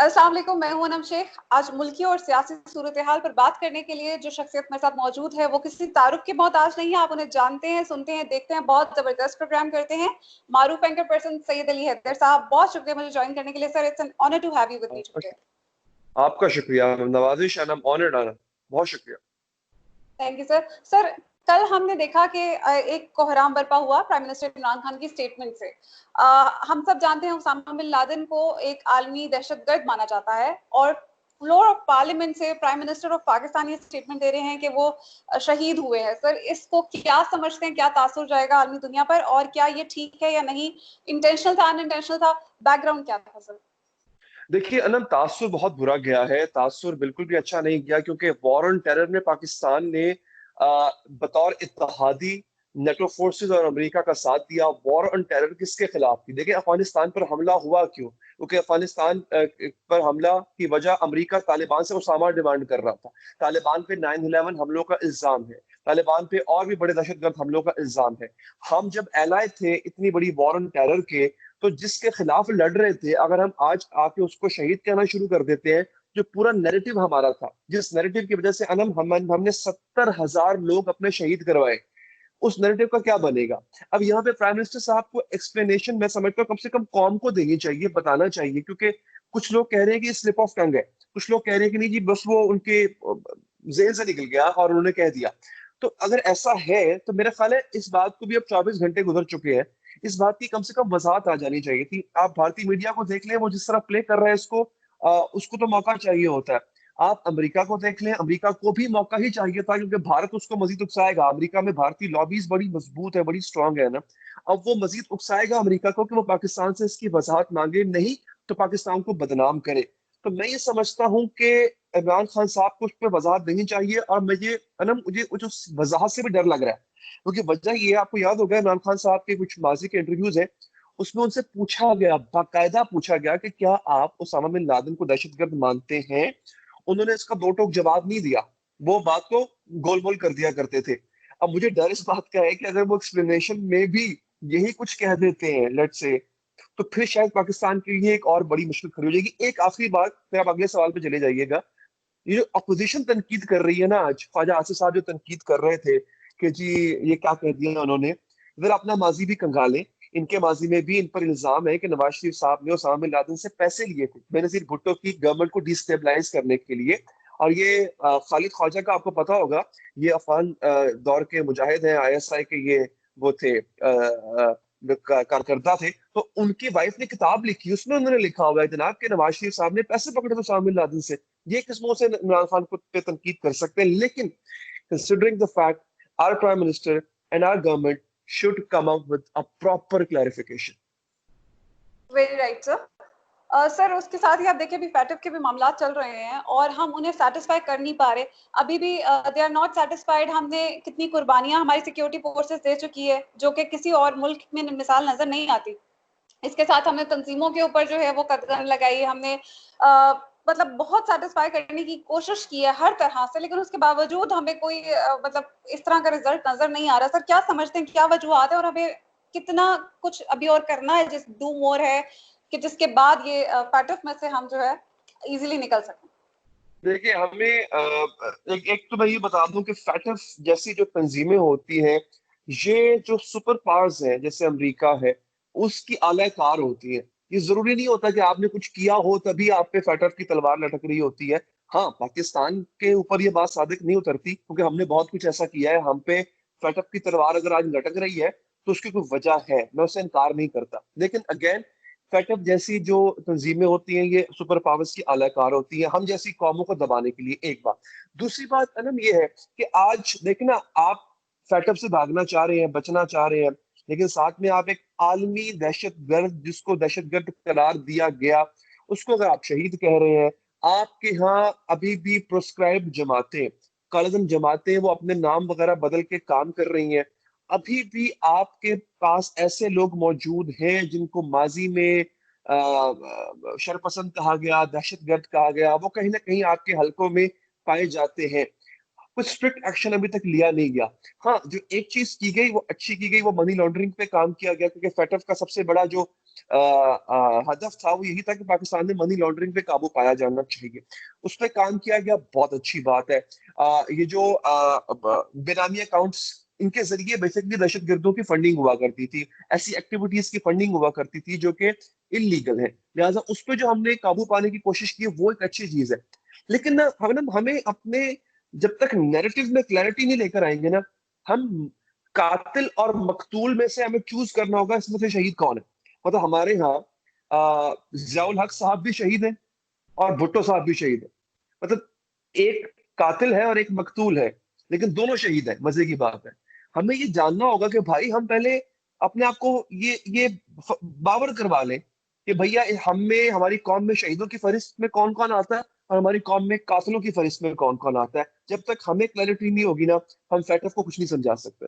अस्सलाम वालेकुम, मैं हूं अनम शेख। आज मुल्की और सियासी सूरत हाल पर बात करने के लिए जो शख्सियत मेरे साथ मौजूद है वो किसी तारुफ की मोहताज नहीं है। आप उन्हें जानते हैं, सुनते हैं, देखते हैं, बहुत जबरदस्त प्रोग्राम करते हैं। मारूफ एंकर पर्सन सैयद अली हैदर साहब, बहुत शुक्रिया मुझे ज्वाइन करने के लिए। Sir, it's an honour to have you with me आपका टुडे। आपका शुक्रिया, नवाजिश, एंड आई एम ऑनर्ड आना। बहुत शुक्रिया। Thank you sir. सर, कल हमने देखा कि एक कोहराम बरपा हुआ प्राइम मिनिस्टर इमरान खान की स्टेटमेंट से। हम सब जानते हैं उसामा बिन लादेन को एक आलमी दहशतगर्द माना जाता है, और फ्लोर ऑफ पार्लियामेंट से प्राइम मिनिस्टर ऑफ पाकिस्तान ये स्टेटमेंट दे रहे हैं कि वो शहीद हुए हैं। सर, इसको क्या समझते हैं, क्या तासुर जाएगा आलमी दुनिया पर, और क्या ये ठीक है या नहीं? इंटेंशनल था, अनइंटेंशनल था? बैकग्राउंड क्या था सर? देखिए अनम, तासुर बहुत बुरा गया है। तासुर बिल्कुल भी अच्छा नहीं गया, क्योंकि वॉर ऑन टेरर में पाकिस्तान ने बतौर इत्तेहादी नेटो फोर्सेस और अमेरिका का साथ दिया। वॉर ऑन टेरर किसके खिलाफ थी? देखिए, अफगानिस्तान पर हमला हुआ क्यों? क्योंकि अफगानिस्तान पर हमला की वजह अमेरिका तालिबान से उसामा डिमांड कर रहा था। तालिबान पे 9/11 हमलों का इल्जाम है। तालिबान पे और भी बड़े दहशतगर्द हमलों का इल्जाम है। हम जब एलाय थे इतनी बड़ी वॉर ऑन टेरर के, तो जिसके खिलाफ लड़ रहे थे, अगर हम आज आके उसको शहीद कहना शुरू कर देते हैं, जो पूरा नैरेटिव हमारा था, जिस नैरेटिव की वजह से हमने 70,000 लोग अपने शहीद करवाए, उस नैरेटिव का क्या बनेगा? अब यहाँ पे प्राइम मिनिस्टर साहब को एक्सप्लेनेशन, मैं समझता हूँ, कम से कम कौम को देनी चाहिए, बताना चाहिए। क्योंकि कुछ लोग कह रहे हैं कि स्लिप ऑफ टंग है, कुछ लोग कह रहे हैं कि नहीं जी, बस वो उनके जेल से निकल गया और उन्होंने कह दिया। तो अगर ऐसा है तो मेरा ख्याल है इस बात को भी, अब 24 घंटे गुजर चुके हैं, इस बात की कम से कम वजाहत आ जानी चाहिए थी। आप भारतीय मीडिया को देख लें, वो जिस तरह प्ले कर रहा है इसको, उसको तो मौका चाहिए होता है। आप अमेरिका को देख लें, अमेरिका को भी मौका ही चाहिए था, क्योंकि भारत उसको मजीद उकसाएगा। अमेरिका में भारतीय लॉबीज बड़ी मजबूत है, बड़ी स्ट्रांग है ना। अब वो मजीद उकसाएगा अमेरिका को कि वो पाकिस्तान से इसकी वजाहत मांगे, नहीं तो पाकिस्तान को बदनाम करे। तो मैं ये समझता हूँ कि इमरान खान साहब को उस पर वजाहत देनी चाहिए। और मुझे जो वजाहत से भी डर लग रहा है, क्योंकि वजह ये है, आपको याद होगा इमरान खान साहब के कुछ माजी के इंटरव्यूज हैं, उसमें उनसे पूछा गया, बाकायदा पूछा गया कि क्या आप उसामा बिन लादेन को दहशतगर्द मानते हैं? उन्होंने इसका दो टोक जवाब नहीं दिया, वो बात को गोल मोल कर दिया करते थे। अब मुझे डर इस बात का है कि अगर वो एक्सप्लेनेशन में भी यही कुछ कह देते हैं, लेट से, तो फिर शायद पाकिस्तान के लिए एक और बड़ी मुश्किल खड़ी हो जाएगी। एक आखिरी बात, फिर आप अगले सवाल पे चले जाइएगा। ये जो अपोजिशन तनकीद कर रही है ना, आज ख्वाजा आसिफ साहब जो तनकीद कर रहे थे कि जी ये क्या कह दिया उन्होंने, अगर अपना माजी भी कंगालें, इनके माजी में भी इन पर इल्जाम है कि नवाज शरीफ साहब ने उसामा बिन लादेन से पैसे लिए थे बेनजीर भुट्टो की गवर्नमेंट को डिस्टेबलाइज करने के लिए। और ये खालिद ख्वाजा का आपको पता होगा, ये अफगान दौर के मुजाहिद हैं, आईएसआई के ये वो थे, कारकर्ता थे। तो उनकी वाइफ ने किताब लिखी, उसमें उन्होंने लिखा हुआ है जनाब के नवाज शरीफ साहब ने पैसे पकड़े थे उसामा बिन लादेन से। ये किस मुंह से इमरान खान को पे तनकीद कर सकते हैं? लेकिन considering the fact, our prime minister and our government should come up with a proper clarification. Very right sir. Sir, उसके साथ ही आप देखिए, अभी फैटफ के भी मामला चल रहे हैं और हम उन्हें सेटिस्फाई कर नहीं पा रहे। अभी भी दे आर नॉट सेटिस्फाइड। हमने कितनी कुर्बानियां हमारी सिक्योरिटी फोर्सेस दे चुकी है, जो कि किसी और मुल्क में मिसाल नजर नहीं आती। इसके साथ हमने तंजीमों के ऊपर जो है वो कदम लगाई, हमने मतलब बहुत सेटिस्फाई करने की कोशिश की है हर तरह से, लेकिन उसके बावजूद हमें कोई मतलब इस तरह का रिजल्ट नजर नहीं आ रहा। सर, क्या समझते हैं, क्या वजूहत है, और हमें कितना कुछ अभी और करना है, जिस डू मोर है कि जिसके बाद ये फैटफ में से हम जो है इजीली निकल सकें? देखिए, हमें एक तो मैं ये बता दूं कि फैटफ जैसी जो तंजीमें होती हैं, ये जो सुपर पावर्स हैं जैसे अमेरिका है, उसकी आलाकार होती है। ये जरूरी नहीं होता कि आपने कुछ किया हो तभी आप पे फैटफ की तलवार लटक रही होती है। हाँ, पाकिस्तान के ऊपर ये बात साबित नहीं उतरती, क्योंकि हमने बहुत कुछ ऐसा किया है। हम पे फैटफ की तलवार अगर आज लटक रही है तो उसकी कोई वजह है, मैं उससे इनकार नहीं करता। लेकिन अगेन, फैटफ जैसी जो तंजीमें होती हैं, ये सुपर पावर्स की आलाकार होती है हम जैसी कौमों को दबाने के लिए। एक बात। दूसरी बात अनम ये है कि आज देखना, आप फैटफ से भागना चाह रहे हैं, बचना चाह रहे हैं, लेकिन साथ में आप एक आलमी दहशतगर्द, जिसको दहशतगर्द करार दिया गया, उसको अगर आप शहीद कह रहे हैं। आपके यहाँ अभी भी प्रोस्क्राइब जमातें, कालजम जमातें, वो अपने नाम वगैरह बदल के काम कर रही हैं। अभी भी आपके पास ऐसे लोग मौजूद हैं जिनको माजी में शरपसंद कहा गया, दहशतगर्द कहा गया, वो कहीं ना कहीं आपके हलकों में पाए जाते हैं। कुछ स्ट्रिक्ट एक्शन अभी तक लिया नहीं गया। हाँ, जो एक चीज की गई वो अच्छी की गई, वो मनी लॉन्ड्रिंग पे काम किया गया, क्योंकि फैटफ का सबसे बड़ा जो हदफ था वो यही था कि पाकिस्तान में मनी लॉन्ड्रिंग पे काबू पाया जाना चाहिए। उस पर काम किया गया, बहुत अच्छी बात है। ये जो बेनामी अकाउंट्स, इनके जरिए बेसिकली दहशतगर्दों की फंडिंग हुआ करती थी, ऐसी एक्टिविटीज की फंडिंग हुआ करती थी जो कि इलीगल है। लिहाजा उस पर जो हमने काबू पाने की कोशिश की वो एक अच्छी चीज है। लेकिन ना हमें अपने, जब तक नैरेटिव में क्लैरिटी नहीं लेकर आएंगे ना, हम कातिल और मकतूल में से हमें चूज करना होगा इसमें से शहीद कौन है। मतलब हमारे यहाँ जियाउल हक साहब भी शहीद हैं और भुट्टो साहब भी शहीद हैं। मतलब एक कातिल है और एक मकतूल है, लेकिन दोनों शहीद हैं। मजे की बात है, हमें ये जानना होगा कि भाई हम पहले अपने आप को ये बावर करवा लें कि भैया हम में, हमारी कौम में शहीदों की फहरिस्त में कौन कौन आता है और हमारी कौम में कातिलों की फहरिस्त में कौन कौन आता है। जब तक हमें क्लैरिटी नहीं होगी ना, हम फैटफ को कुछ नहीं समझा सकते।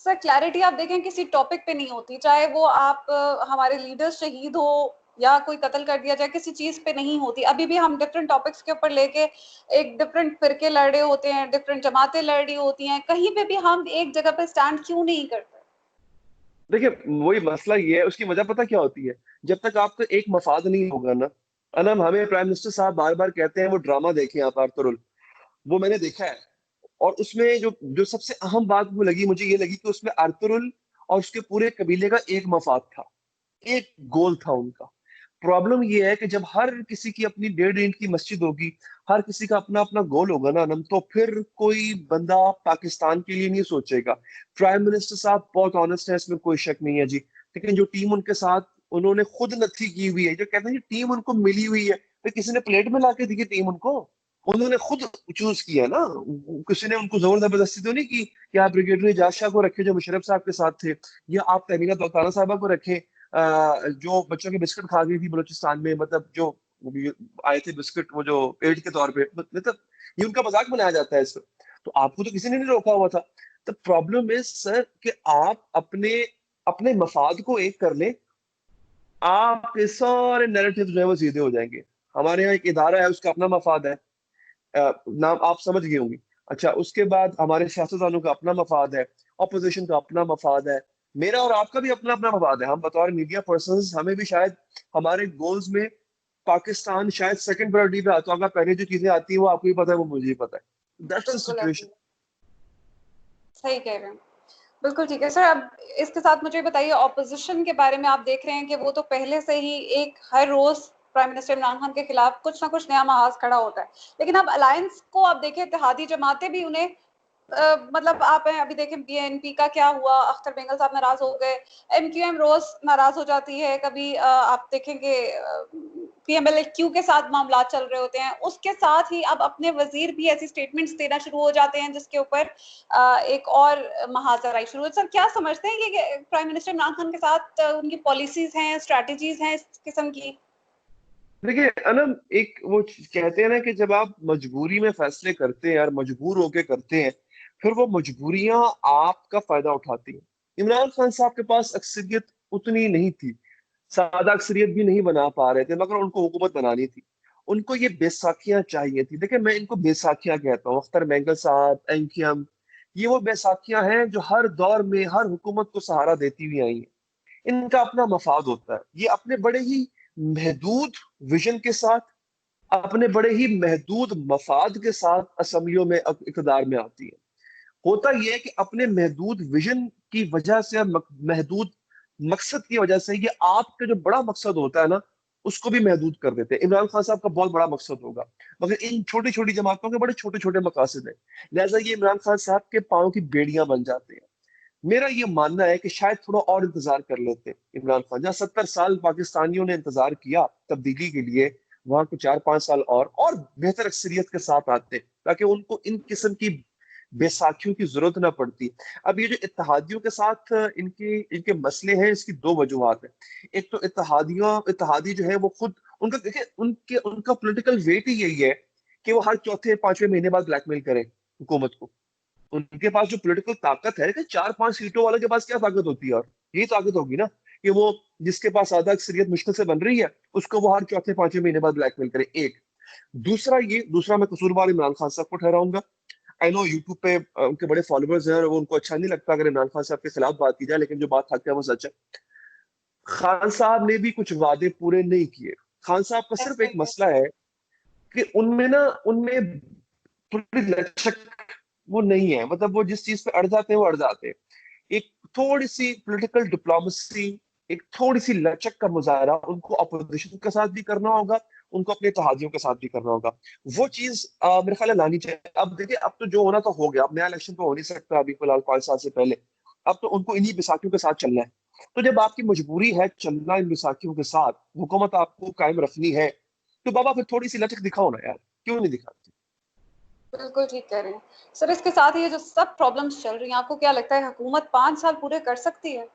सर क्लैरिटी आप देखें किसी टॉपिक पे नहीं होती, चाहे वो आप हमारे लीडर्स शहीद हो या कोई कत्ल कर दिया जाए, किसी चीज पे नहीं होती। अभी भी हम डिफरेंट टॉपिक्स के ऊपर लेके एक डिफरेंट फिरके लड़ रहे होते हैं, डिफरेंट जमातें लड़ रही होती हैं, कहीं पे भी हम एक जगह पे स्टैंड क्यों नहीं करते? देखिए, वही मसला ये है, उसकी वजह पता क्या होती है? जब तक आपका एक मफाद नहीं होगा ना, अनम हमें प्राइम मिनिस्टर साहब बार बार कहते हैं वो ड्रामा देखें आप, आर्तुरुल, वो मैंने देखा है। और उसमें जो जो सबसे अहम बात वो लगी, मुझे ये लगी कि उसमें आर्तुरुल और उसके पूरे कबीले का एक मफाद था, एक गोल था उनका। प्रॉब्लम ये है कि जब हर किसी की अपनी 1.5 ईंट की मस्जिद होगी, हर किसी का अपना अपना गोल होगा ना अनम, तो फिर कोई बंदा पाकिस्तान के लिए नहीं सोचेगा। प्राइम मिनिस्टर साहब बहुत ऑनेस्ट है, इसमें कोई शक नहीं है जी। लेकिन जो टीम उनके साथ उन्होंने खुद नथी की हुई है, जो कहते हैं कि टीम उनको मिली हुई है, तो किसी ने प्लेट में ला के दी है टीम उनको? उन्होंने खुद चूज किया ना। किसी ने उनको जोर जबरदस्ती तो नहीं की कि आप ब्रिगेडियर एजाज शाह को रखे जो मुशर्रफ साहब के साथ थे, या आप तहमीना दौताना साहबा को रखे जो बच्चों के बिस्किट खा गई थी बलूचिस्तान में, मतलब जो आए थे बिस्किट वो जो एड के तौर पे, मतलब ये उनका मजाक बनाया जाता है इसमें। तो आपको तो किसी ने नहीं रोका हुआ था। तो प्रॉब्लम इज सर कि आप अपने अपने मफाद को एक कर लें, आपके सारे नैरेटिव जो है वो सीधे हो जाएंगे। हमारे यहाँ एक इदारा है, उसका अपना मफाद है, नाम आप समझ गए होंगे। अच्छा, उसके बाद हमारे सियासतदानों का अपना मफाद है, ऑपोजिशन का अपना मफाद है, मेरा और आपका भी अपना अपना मफाद है। हम बतौर मीडिया पर्संस, हमें भी शायद हमारे गोल्स में पाकिस्तान शायद सेकंड प्रायोरिटी पे आता होगा, पहले जो चीजें आती है वो आपको ही पता है, वो मुझे ही पता है। दैट्स द बिल्कुल सिचुएशन। सही कह रहे हैं। बिल्कुल ठीक है सर। अब इसके साथ मुझे बताइए, ऑपोजिशन के बारे में आप देख रहे हैं कि वो तो पहले से ही एक हर रोज प्राइम मिनिस्टर इमरान खान के खिलाफ कुछ ना कुछ नया महाज खड़ा होता है, लेकिन अब अलायंस को आप देखिए, इत्तेहादी जमातें भी उन्हें मतलब आप हैं, अभी देखें बीएनपी का क्या हुआ, अख्तर बेंगल साहब नाराज हो गए, एमक्यूएम रोज नाराज हो जाती है, कभी आप देखेंगे पीएमएलक्यू के साथ मामला चल रहे होते हैं, उसके साथ ही अब अपने वजीर भी ऐसी स्टेटमेंट्स देना शुरू हो जाते हैं जिसके ऊपर एक और महाजराई शुरू है। सर क्या समझते हैं कि प्राइम मिनिस्टर इमरान खान के साथ उनकी पॉलिसीज हैं, स्ट्रैटेजीज हैं इस किस्म की? देखिए अनम, एक वो कहते हैं ना कि जब आप मजबूरी में फैसले करते हैं और मजबूर होके करते हैं, फिर वो मजबूरियां आपका फायदा उठाती हैं। इमरान खान साहब के पास अक्सरियत उतनी नहीं थी, सादा अक्सरियत भी नहीं बना पा रहे थे, मगर उनको हुकूमत बनानी थी। उनको ये बैसाखियां चाहिए थी। देखिए, मैं इनको बैसाखियां कहता हूँ, अख्तर मेंगल साहब, एनकेएम, ये वो बैसाखियां हैं जो हर दौर में हर हुकूमत को सहारा देती हुई आई हैं। इनका अपना मफाद होता है, ये अपने बड़े ही महदूद विजन के साथ, अपने बड़े ही महदूद मफाद के साथ असम्बलियों में इक़्तिदार में आती है। होता यह है कि अपने महदूद विजन की वजह से और महदूद मकसद की वजह से ये आपका जो बड़ा मकसद होता है ना, उसको भी महदूद कर देते हैं। इमरान खान साहब का बहुत बड़ा मकसद होगा, मगर इन छोटी छोटी जमातों के बड़े छोटे छोटे मकासद हैं, लिहाजा ये इमरान खान साहब के पांव की बेड़ियां बन जाते हैं। मेरा ये मानना है कि शायद थोड़ा और इंतजार कर लेते इमरान खान। जहाँ 70 साल पाकिस्तानियों ने इंतजार किया तब्दीली के लिए, वहां को 4-5 साल और बेहतर अक्सरियत के साथ आते, ताकि उनको इन किस्म की बैसाखियों की जरूरत ना पड़ती। अब ये जो इत्तेहादियों के साथ इनके इनके मसले हैं, इसकी दो वजूहत है। एक तो इत्तेहादी जो है वो खुद, उनका देखिए, उनका पॉलिटिकल वेट ही यही है कि वो हर चौथे पांचवें महीने बाद ब्लैकमेल करें हुकूमत को। उनके पास जो पॉलिटिकल ताकत है कि 4-5 सीटों वाले के पास क्या ताकत होती है, और यही ताकत होगी ना कि वो जिसके पास आधा अक्सरियत मुश्किल से बन रही है, उसको वो हर चौथे पांचवें महीने बाद ब्लैकमेल करे। एक दूसरा मैं कसूरवार इमरान खान साहब को ठहराऊंगा। आई नो यूट्यूब पे उनके बड़े फॉलोअर्स हैं और वो उनको अच्छा नहीं लगता अगर इमरान खान साहब के खिलाफ बात की जाए, लेकिन जो बात हक है वो सच है। खान साहब ने भी कुछ वादे पूरे नहीं किए। खान साहब का सिर्फ एक डेफिनेटली। मसला है कि उनमें थोड़ी लचक वो नहीं है, मतलब वो जिस चीज पे अड़ जाते हैं वो अड़ जाते हैं। एक थोड़ी सी पॉलिटिकल डिप्लोमेसी, एक थोड़ी सी लचक का मुजाहरा उनको अपोजिशन के साथ भी करना होगा, उनको अपने इत्तेहादियों के साथ भी करना होगा। वो चीज मेरे ख्याल है लानी चाहिए। अब देखिए, अब तो जो होना तो हो गया, अब नया इलेक्शन तो हो नहीं सकता अभी फिलहाल 5 साल से पहले। अब तो उनको इन्हीं बैसाखियों के साथ चलना है। तो जब आपकी मजबूरी है चलना इन बैसाखियों के साथ, हुकूमत आपको कायम रखनी है, तो बाबा फिर थोड़ी सी लचक दिखाओ ना यार, क्यों नहीं दिखाते? बिल्कुल ठीक कह रहे हैं सर। इसके साथ ये जो सब प्रॉब्लम्स चल रही हैं, आपको क्या लगता है हुकूमत 5 साल पूरे कर सकती है?